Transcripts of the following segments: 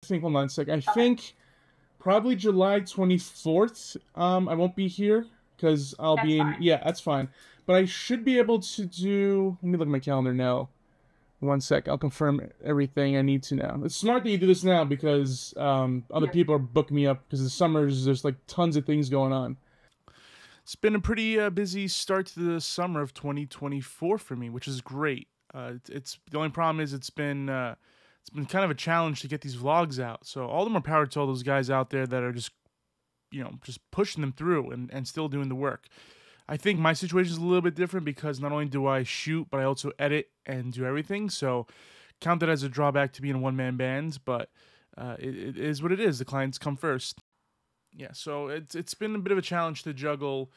think, hold on a sec. I think probably July 24th. I won't be here because I'll That's be in. fine. Yeah, that's fine. But I should be able to do. Let me look at my calendar now. One sec. I'll confirm everything I need to now. It's smart that you do this now because other Yeah. people are booking me up because the summers there's like tons of things going on. It's been a pretty busy start to the summer of 2024 for me, which is great. It's the only problem is it's been kind of a challenge to get these vlogs out. So all the more power to all those guys out there that are just just pushing them through and still doing the work. I think my situation is a little bit different because not only do I shoot, but I also edit and do everything. So count that as a drawback to being a one-man band, but it is what it is. The clients come first. Yeah, so it's been a bit of a challenge to juggle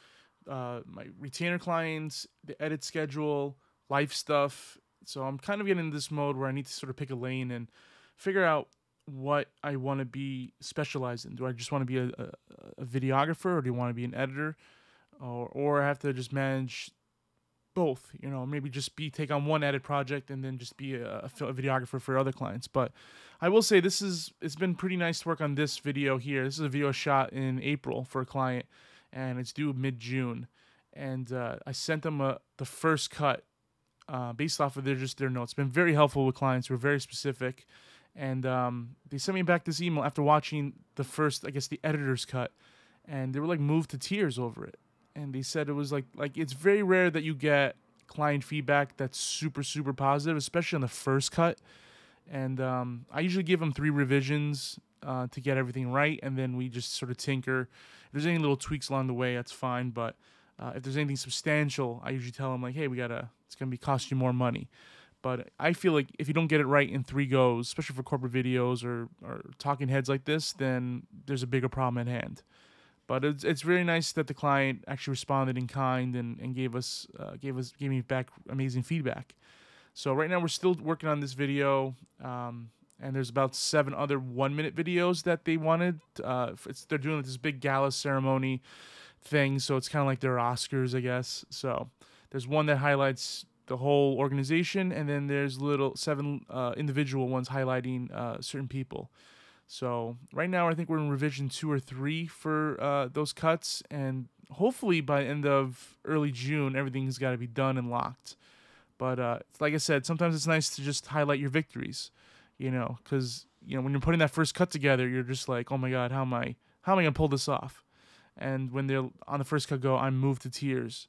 my retainer clients, the edit schedule, life stuff. So I'm kind of getting in this mode where I need to sort of pick a lane and figure out what I want to be specialized in. Do I just want to be a videographer, or do you want to be an editor, or I have to just manage both? Maybe just take on one edit project and then just be a videographer for other clients. But I will say it's been pretty nice to work on this video here. This is a video shot in April for a client, and it's due mid-June. And I sent them the first cut based off of their notes. It's been very helpful with clients. We're very specific. And they sent me back this email after watching the first, I guess, the editor's cut. And they were like moved to tears over it. And they said it was like it's very rare that you get client feedback that's super, super positive, especially on the first cut. And I usually give them 3 revisions to get everything right, and then we just sort of tinker. If there's any little tweaks along the way, that's fine. But if there's anything substantial, I usually tell them like, hey, it's gonna be cost you more money. But I feel like if you don't get it right in 3 goes, especially for corporate videos or talking heads like this, then there's a bigger problem at hand. But it's really nice that the client actually responded in kind and gave me back amazing feedback. So right now we're still working on this video, and there's about 7 other 1-minute videos that they wanted. They're doing like this big gala ceremony thing, so it's kind of like their Oscars, I guess. So there's one that highlights the whole organization, and then there's 7 individual ones highlighting certain people. So right now I think we're in revision 2 or 3 for those cuts, and hopefully by end of early June everything's got to be done and locked. But like I said, sometimes it's nice to just highlight your victories, because when you're putting that first cut together, you're just like, oh my god, how am I gonna pull this off? And when they're on the first cut go, I'm moved to tears.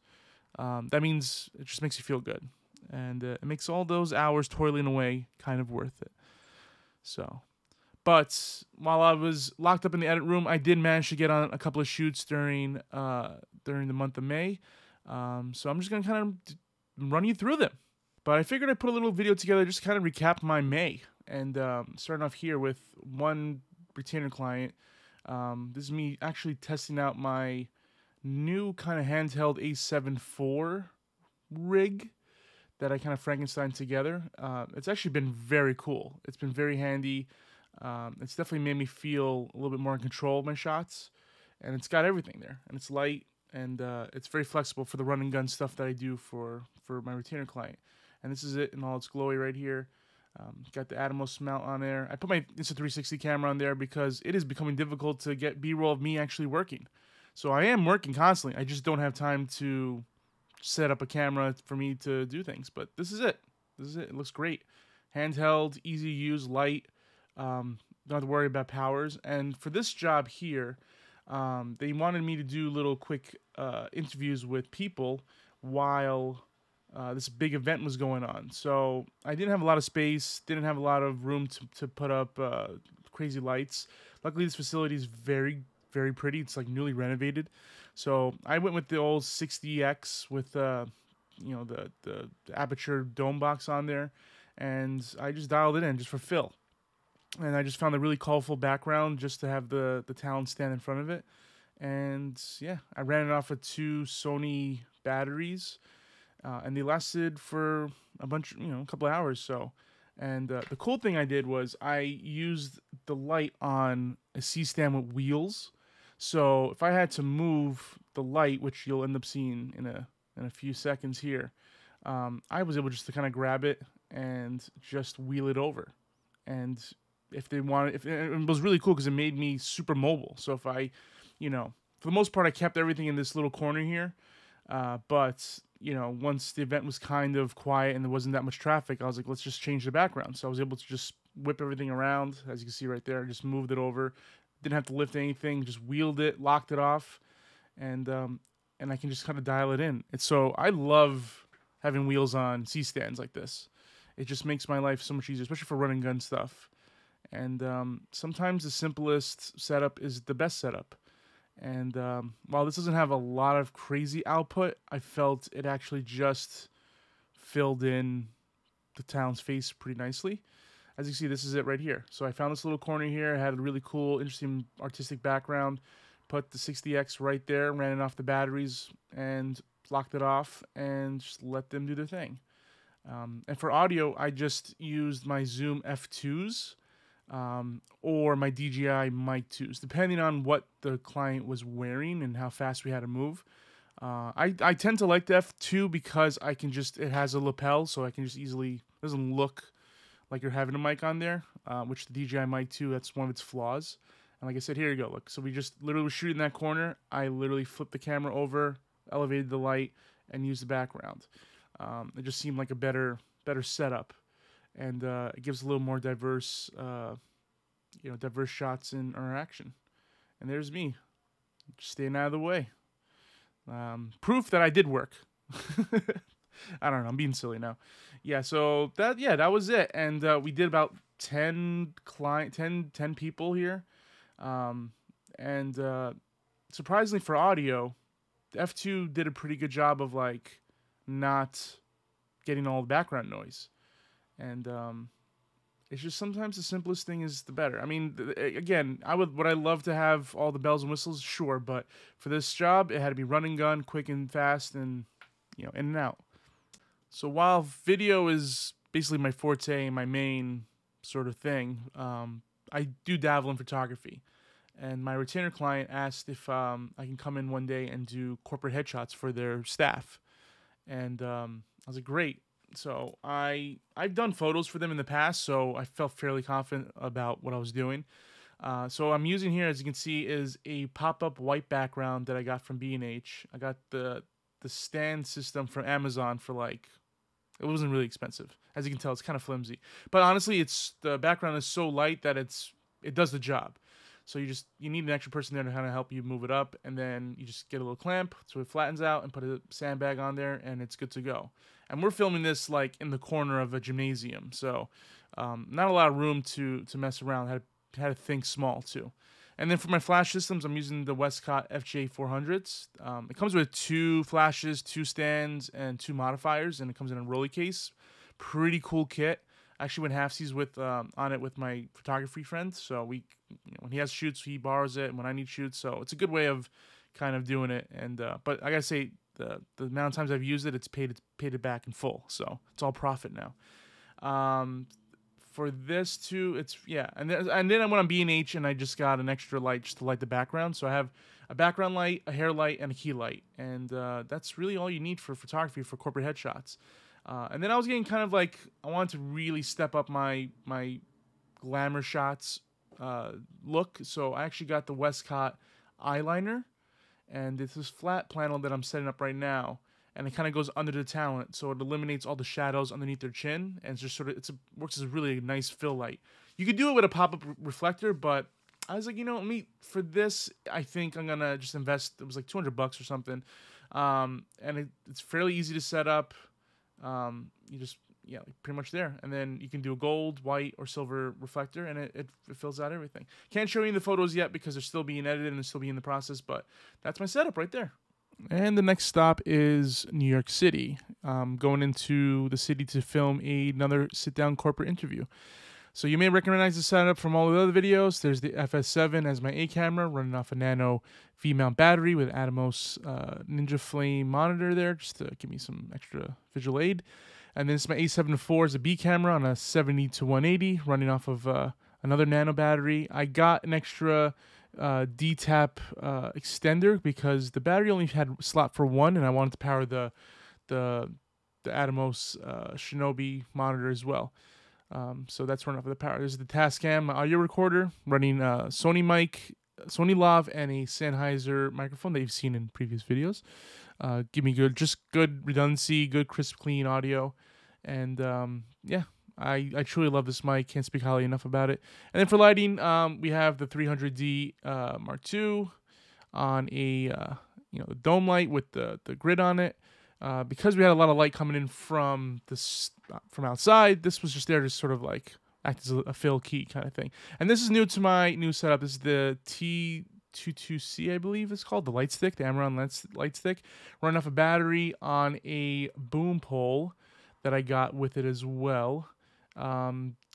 That means it just makes you feel good, and it makes all those hours toiling away kind of worth it. So. But while I was locked up in the edit room, I did manage to get on a couple of shoots during the month of May. So I'm just going to kind of run you through them. But I figured I'd put a little video together just to kind of recap my May. And starting off here with one retainer client. This is me actually testing out my new kind of handheld A7 IV rig that I kind of Frankensteined together. It's actually been very cool. It's been very handy. It's definitely made me feel a little bit more in control of my shots, and it's got everything there, and it's light, and it's very flexible for the run and gun stuff that I do for my retainer client. And this is it in all its glory right here. Got the Atomos mount on there. I put my Insta360 camera on there because it is becoming difficult to get B-roll of me actually working. So I am working constantly. I just don't have time to set up a camera for me to do things. But this is it. This is it. It looks great. Handheld, easy to use, light. Don't have to worry about powers. And for this job here, they wanted me to do little quick interviews with people while this big event was going on. So I didn't have a lot of space, didn't have a lot of room to put up crazy lights. Luckily, this facility is very, very pretty. It's like newly renovated. So I went with the old 60X with the aperture dome box on there, and I just dialed it in just for fill. And I just found a really colorful background just to have the talent stand in front of it. And yeah, I ran it off of 2 Sony batteries, and they lasted for a couple of hours. So, and the cool thing I did was I used the light on a C-stand with wheels. So if I had to move the light, which you'll end up seeing in a few seconds here, I was able just to kind of grab it and just wheel it over. And if they wanted, if it was really cool because it made me super mobile. So if I, you know, for the most part, I kept everything in this little corner here. But you know, once the event was kind of quiet and there wasn't that much traffic, I was like, let's just change the background. So I was able to just whip everything around, as you can see right there. Just moved it over, didn't have to lift anything, just wheeled it, locked it off, and I can just kind of dial it in. And so I love having wheels on C-stands like this. It just makes my life so much easier, especially for run and gun stuff. And sometimes the simplest setup is the best setup. And while this doesn't have a lot of crazy output, I felt it actually just filled in the town's face pretty nicely. As you can see, this is it right here. So I found this little corner here. It had a really cool, interesting artistic background. Put the 60X right there, ran it off the batteries, and locked it off, and just let them do their thing. And for audio, I just used my Zoom F2s or my DJI Mic 2s, depending on what the client was wearing and how fast we had to move. I tend to like the F2 because I can just, it has a lapel, so I can just easily, it doesn't look like you're having a mic on there, which the DJI Mic 2, that's one of its flaws. And like I said, here you go, look. So we just literally were shooting that corner. I literally flipped the camera over, elevated the light, and used the background. It just seemed like a better setup, and it gives a little more diverse, diverse shots in our action. And there's me, just staying out of the way. Proof that I did work. I don't know, I'm being silly now. Yeah, so that was it. And we did about 10 people here. And surprisingly for audio, the F2 did a pretty good job of like not getting all the background noise. And it's just sometimes the simplest thing is the better. I mean, again, would I love to have all the bells and whistles? Sure, but for this job, it had to be run and gun, quick and fast, and in and out. So while video is basically my forte, my main sort of thing, I do dabble in photography. And my retainer client asked if I can come in one day and do corporate headshots for their staff. And I was like, great. So I've done photos for them in the past, so I felt fairly confident about what I was doing. So I'm using here, as you can see, is a pop-up white background that I got from B&H. I got the stand system from Amazon for like, it wasn't really expensive. As you can tell, it's kind of flimsy. But honestly, the background is so light that it does the job. So you need an extra person there to kind of help you move it up, and then you just get a little clamp so it flattens out and put a sandbag on there, and it's good to go. And we're filming this like in the corner of a gymnasium, so not a lot of room to mess around. Had to think small too. And then for my flash systems, I'm using the Westcott FJ400s. It comes with 2 flashes, 2 stands, and 2 modifiers, and it comes in a rolly case. Pretty cool kit. I actually went halfsies on it with my photography friend. So when he has shoots, he borrows it, and when I need shoots, so it's a good way of kind of doing it. And but I gotta say, the amount of times I've used it, it's paid it back in full. So it's all profit now. For this too, it's and then I went on B&H and I just got an extra light just to light the background. So I have a background light, a hair light, and a key light, and that's really all you need for photography for corporate headshots. And then I was getting kind of like, I wanted to really step up my glamour shots look, so I actually got the Westcott eyeliner, and it's this flat panel that I'm setting up right now, and it kind of goes under the talent, so it eliminates all the shadows underneath their chin, and it's just sort of works as a really nice fill light. You could do it with a pop-up reflector, but I was like, for this, I think I'm gonna just invest. It was like $200 or something, and it's fairly easy to set up. You just pretty much there, and then you can do a gold, white, or silver reflector, and it fills out everything. Can't show you the photos yet because they're still being edited and they're still being in the process, but that's my setup right there. And the next stop is New York City. Going into the city to film another sit-down corporate interview. So you may recognize the setup from all the other videos. There's the FS7 as my A camera, running off a nano V-mount battery with Atomos Ninja Flame monitor there, just to give me some extra visual aid. And then it's my A7 IV as a B camera on a 70 to 180, running off of another nano battery. I got an extra D-tap extender because the battery only had slot for 1, and I wanted to power the Atomos Shinobi monitor as well. So that's running off of the power. There's the Tascam audio recorder running Sony mic, Sony Lav, and a Sennheiser microphone that you've seen in previous videos. Give me good redundancy, good crisp, clean audio, and yeah, I truly love this mic. Can't speak highly enough about it. And then for lighting, we have the 300D Mark II on a the dome light with the grid on it. Because we had a lot of light coming in from outside, this was just there to sort of like act as a fill key kind of thing. And this is new to my new setup. This is the T22C, I believe it's called, the light stick, the Amaron light stick. Running off a battery on a boom pole that I got with it as well.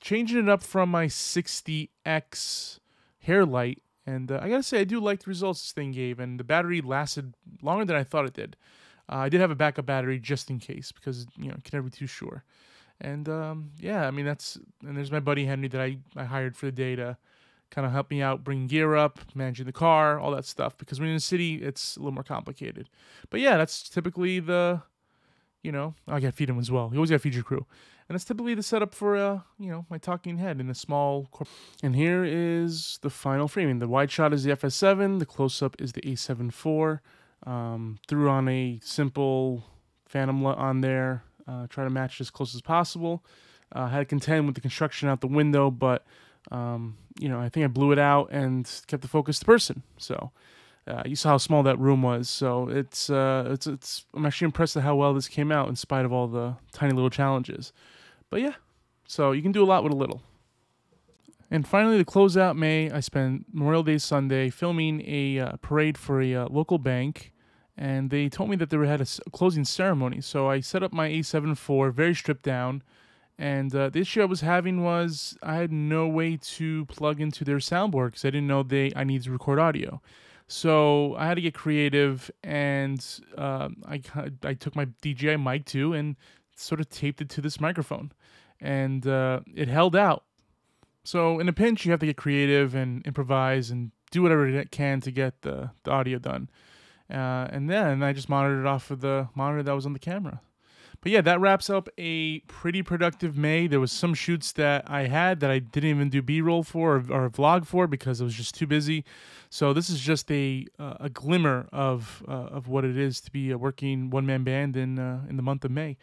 Changing it up from my 60X hair light. And I gotta say, I do like the results this thing gave, and the battery lasted longer than I thought it did. I did have a backup battery just in case, because you can never be too sure. And yeah, I mean and there's my buddy Henry that I hired for the day to kind of help me out, bring gear up, managing the car, all that stuff. Because when you're in the city, it's a little more complicated. But yeah, that's typically the, I gotta feed him as well. You always gotta feed your crew. And that's typically the setup for, my talking head in a small And here is the final framing. The wide shot is the FS7. The close-up is the A7 IV. Threw on a simple phantom on there. Try to match as close as possible. Had to contend with the construction out the window, but, I think I blew it out and kept the focus to person. So you saw how small that room was. So I'm actually impressed at how well this came out in spite of all the tiny little challenges. But yeah, so you can do a lot with a little. And finally, to close out May, I spent Memorial Day Sunday filming a parade for a local bank, and they told me that they had a closing ceremony. So I set up my A7 IV, very stripped down, and the issue I was having was I had no way to plug into their soundboard because I didn't know I needed to record audio. So I had to get creative, and I took my DJI mic too and sort of taped it to this microphone, and it held out. So in a pinch, you have to get creative and improvise and do whatever it can to get the audio done. And then I just monitored it off of the monitor that was on the camera. But yeah, that wraps up a pretty productive May. There was some shoots that I had that I didn't even do B-roll for or a vlog for because I was just too busy. So this is just a glimmer of what it is to be a working one-man band in the month of May.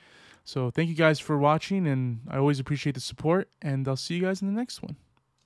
So thank you guys for watching, and I always appreciate the support, and I'll see you guys in the next one.